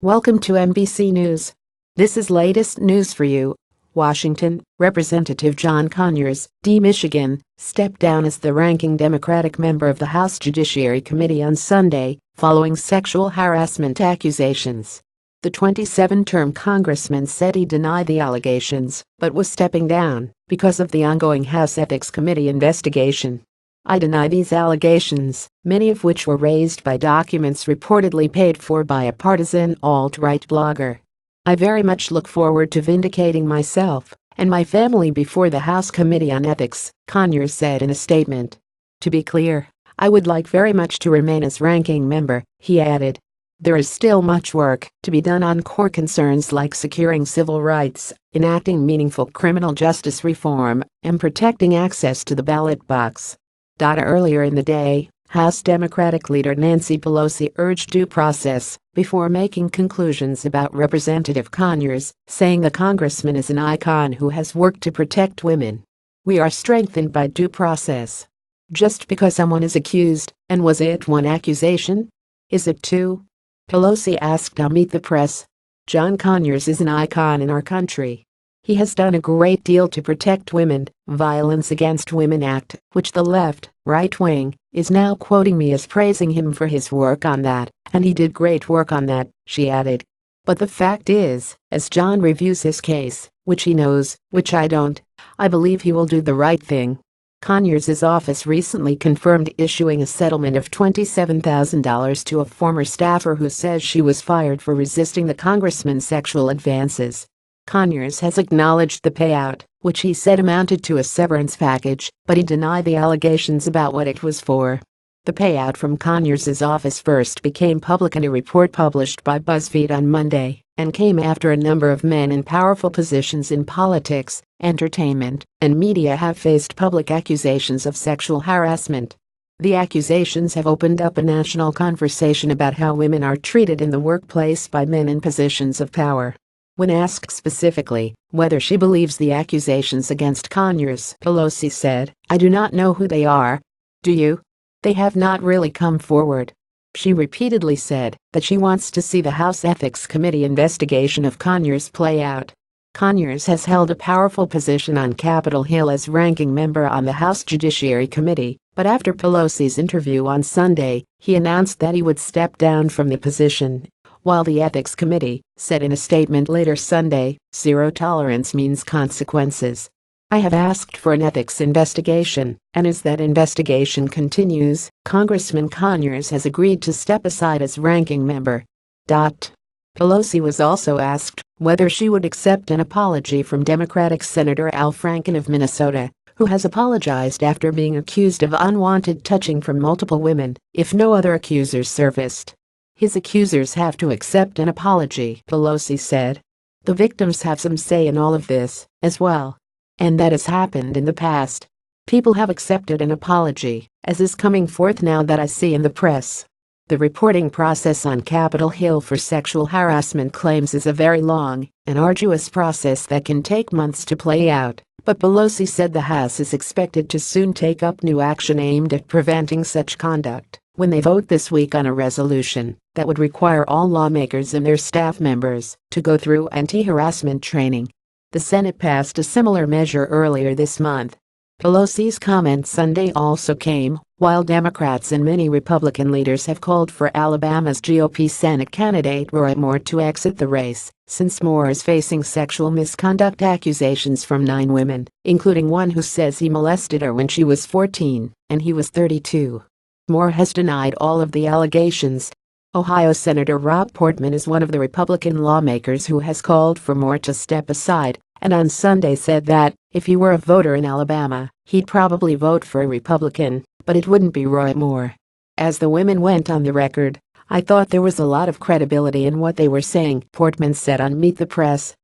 Welcome to NBC News. This is latest news for you. Washington, Representative John Conyers, D. Michigan, stepped down as the ranking Democratic member of the House Judiciary Committee on Sunday, following sexual harassment accusations. The 27-term congressman said he denied the allegations, but was stepping down because of the ongoing House Ethics Committee investigation. "I deny these allegations, many of which were raised by documents reportedly paid for by a partisan alt-right blogger. I very much look forward to vindicating myself and my family before the House Committee on Ethics," Conyers said in a statement. "To be clear, I would like very much to remain as ranking member," he added. "There is still much work to be done on core concerns like securing civil rights, enacting meaningful criminal justice reform, and protecting access to the ballot box." Earlier in the day, House Democratic leader Nancy Pelosi urged due process before making conclusions about Representative Conyers, saying the congressman is an icon who has worked to protect women. "We are strengthened by due process. Just because someone is accused, and was it one accusation? Is it two?" Pelosi asked on Meet the Press. "John Conyers is an icon in our country. He has done a great deal to protect women, Violence Against Women Act, which the left, right wing, is now quoting me as praising him for his work on that, and he did great work on that," she added. "But the fact is, as John reviews his case, which he knows, which I don't, I believe he will do the right thing." Conyers' office recently confirmed issuing a settlement of $27,000 to a former staffer who says she was fired for resisting the congressman's sexual advances. Conyers has acknowledged the payout, which he said amounted to a severance package, but he denied the allegations about what it was for. The payout from Conyers' office first became public in a report published by BuzzFeed on Monday and came after a number of men in powerful positions in politics, entertainment, and media have faced public accusations of sexual harassment. The accusations have opened up a national conversation about how women are treated in the workplace by men in positions of power. When asked specifically whether she believes the accusations against Conyers, Pelosi said, "I do not know who they are. Do you? They have not really come forward." She repeatedly said that she wants to see the House Ethics Committee investigation of Conyers play out. Conyers has held a powerful position on Capitol Hill as ranking member on the House Judiciary Committee, but after Pelosi's interview on Sunday, he announced that he would step down from the position. While the Ethics Committee said in a statement later Sunday, "Zero tolerance means consequences. I have asked for an ethics investigation, and as that investigation continues, Congressman Conyers has agreed to step aside as ranking member." Pelosi was also asked whether she would accept an apology from Democratic Senator Al Franken of Minnesota, who has apologized after being accused of unwanted touching from multiple women, if no other accusers surfaced. "His accusers have to accept an apology," Pelosi said. "The victims have some say in all of this, as well. And that has happened in the past. People have accepted an apology, as is coming forth now that I see in the press." The reporting process on Capitol Hill for sexual harassment claims is a very long and arduous process that can take months to play out, but Pelosi said the House is expected to soon take up new action aimed at preventing such conduct when they vote this week on a resolution that would require all lawmakers and their staff members to go through anti-harassment training. The Senate passed a similar measure earlier this month. Pelosi's comments Sunday also came while Democrats and many Republican leaders have called for Alabama's GOP Senate candidate Roy Moore to exit the race, since Moore is facing sexual misconduct accusations from 9 women, including one who says he molested her when she was 14 and he was 32. Moore has denied all of the allegations. Ohio Senator Rob Portman is one of the Republican lawmakers who has called for Moore to step aside, and on Sunday said that, if he were a voter in Alabama, he'd probably vote for a Republican, but it wouldn't be Roy Moore. As the women went on the record, "I thought there was a lot of credibility in what they were saying," Portman said on Meet the Press.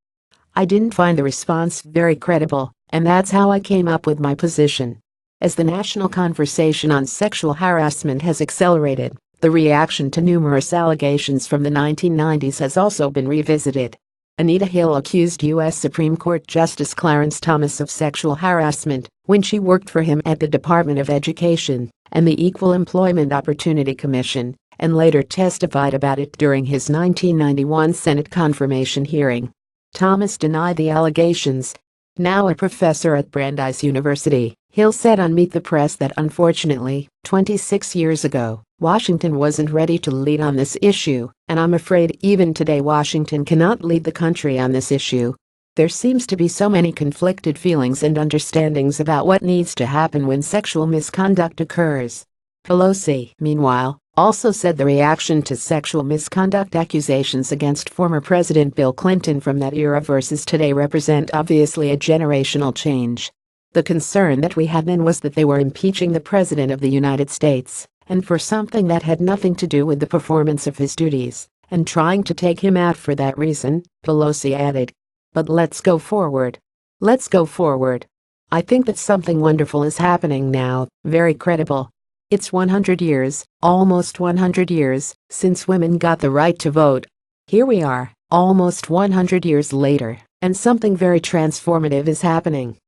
"I didn't find the response very credible, and that's how I came up with my position." As the national conversation on sexual harassment has accelerated, the reaction to numerous allegations from the 1990s has also been revisited. Anita Hill accused U.S. Supreme Court Justice Clarence Thomas of sexual harassment when she worked for him at the Department of Education, and the Equal Employment Opportunity Commission and later testified about it during his 1991 Senate confirmation hearing. Thomas denied the allegations. Now a professor at Brandeis University, Hill said on Meet the Press that unfortunately, 26 years ago, Washington wasn't ready to lead on this issue, and I'm afraid even today Washington cannot lead the country on this issue. There seems to be so many conflicted feelings and understandings about what needs to happen when sexual misconduct occurs. Pelosi, meanwhile, also said the reaction to sexual misconduct accusations against former President Bill Clinton from that era versus today represent obviously a generational change. The concern that we had then was that they were impeaching the President of the United States, and for something that had nothing to do with the performance of his duties, and trying to take him out for that reason, Pelosi added. But let's go forward. Let's go forward. I think that something wonderful is happening now, very credible. It's 100 years, almost 100 years, since women got the right to vote. Here we are, almost 100 years later, and something very transformative is happening.